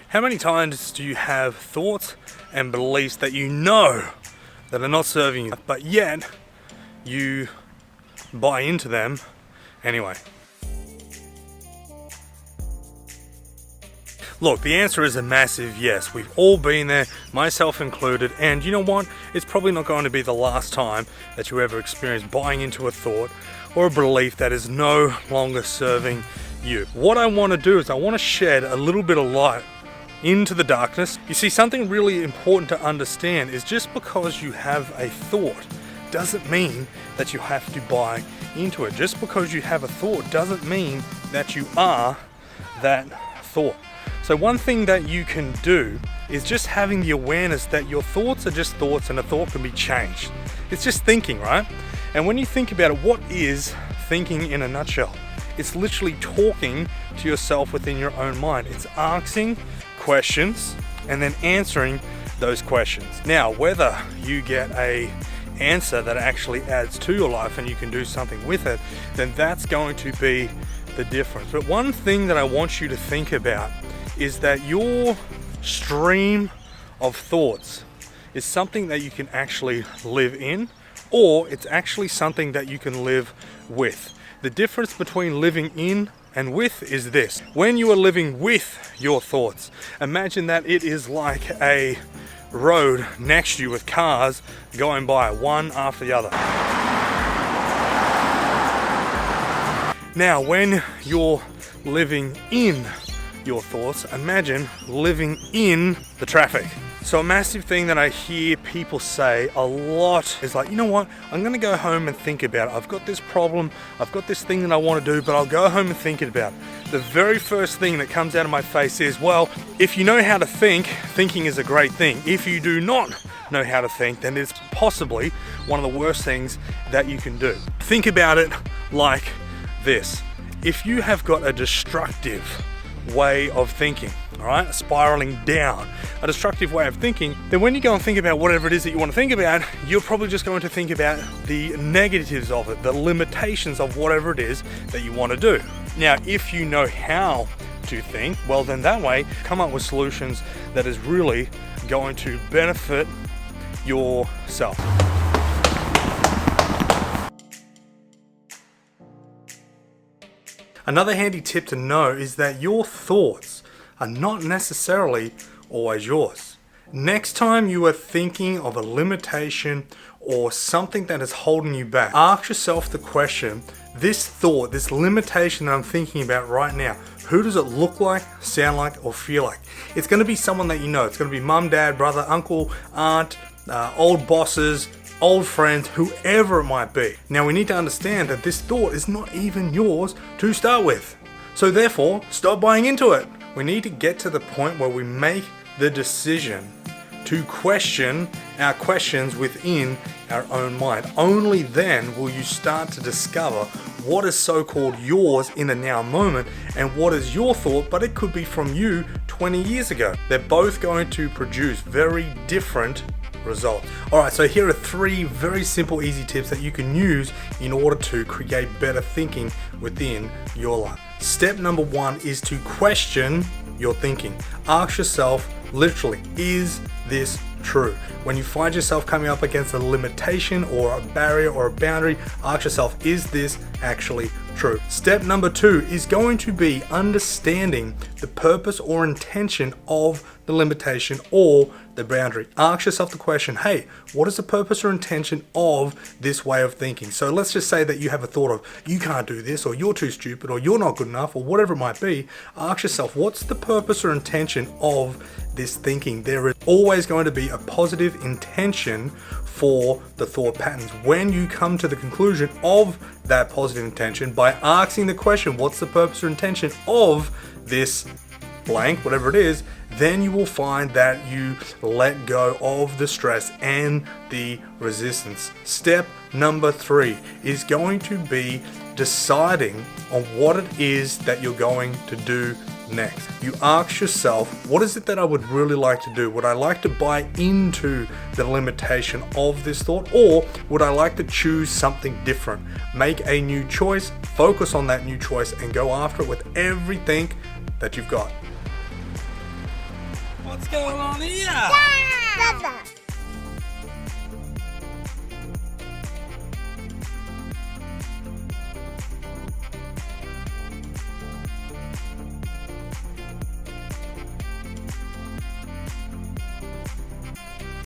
How many times do you have thoughts and beliefs that you know that are not serving you, but yet you buy into them anyway? Look, the answer is a massive yes. We've all been there, myself included, and you know what? It's probably not going to be the last time that you ever experience buying into a thought or a belief that is no longer serving you. What I want to do is I want to shed a little bit of light into the darkness. You see, something really important to understand is just because you have a thought doesn't mean that you have to buy into it. Just because you have a thought doesn't mean that you are that thought. So one thing that you can do is just having the awareness that your thoughts are just thoughts and a thought can be changed. It's just thinking, right? And when you think about it, what is thinking in a nutshell? It's literally talking to yourself within your own mind. It's asking questions and then answering those questions. Now, whether you get a answer that actually adds to your life and you can do something with it, then that's going to be the difference. But one thing that I want you to think about is that your stream of thoughts is something that you can actually live in, or it's actually something that you can live with. The difference between living in and with is this. When you are living with your thoughts, imagine that it is like a road next to you with cars going by one after the other. Now, when you're living in your thoughts, imagine living in the traffic. So a massive thing that I hear people say a lot is like, you know what, I'm gonna go home and think about it. I've got this problem, I've got this thing that I want to do, but I'll go home and think about it. The very first thing that comes out of my face is, well, if you know how to think, thinking is a great thing. If you do not know how to think, then it's possibly one of the worst things that you can do. Think about it like this. If you have got a destructive way of thinking, all right, spiraling down, a destructive way of thinking, then when you go and think about whatever it is that you want to think about, you're probably just going to think about the negatives of it, the limitations of whatever it is that you want to do. Now, if you know how to think, well, then that way, come up with solutions that is really going to benefit yourself. Another handy tip to know is that your thoughts are not necessarily always yours. Next time you are thinking of a limitation or something that is holding you back, ask yourself the question, this thought, this limitation that I'm thinking about right now, who does it look like, sound like, or feel like? It's going to be someone that you know. It's going to be mum, dad, brother, uncle, aunt, old bosses, old friends, whoever it might be. Now we need to understand that this thought is not even yours to start with. So therefore, stop buying into it. We need to get to the point where we make the decision to question our questions within our own mind. Only then will you start to discover what is so-called yours in the now moment and what is your thought, but it could be from you 20 years ago. They're both going to produce very different results. Alright, so here are 3 very simple, easy tips that you can use in order to create better thinking within your life. Step number 1 is to question your thinking. Ask yourself, literally, is this true? When you find yourself coming up against a limitation or a barrier or a boundary, ask yourself, is this actually true? Step number 2 is going to be understanding the purpose or intention of the limitation or the boundary. Ask yourself the question, hey, what is the purpose or intention of this way of thinking? So let's just say that you have a thought of, you can't do this, or you're too stupid, or you're not good enough, or whatever it might be. Ask yourself, what's the purpose or intention of this thinking? There is always going to be a positive intention for the thought patterns. When you come to the conclusion of that positive intention by asking the question, what's the purpose or intention of this blank, whatever it is, then you will find that you let go of the stress and the resistance. Step number 3 is going to be deciding on what it is that you're going to do next. You ask yourself, what is it that I would really like to do? Would I like to buy into the limitation of this thought, or would I like to choose something different? Make a new choice, focus on that new choice, and go after it with everything that you've got. What's going on here? Dad!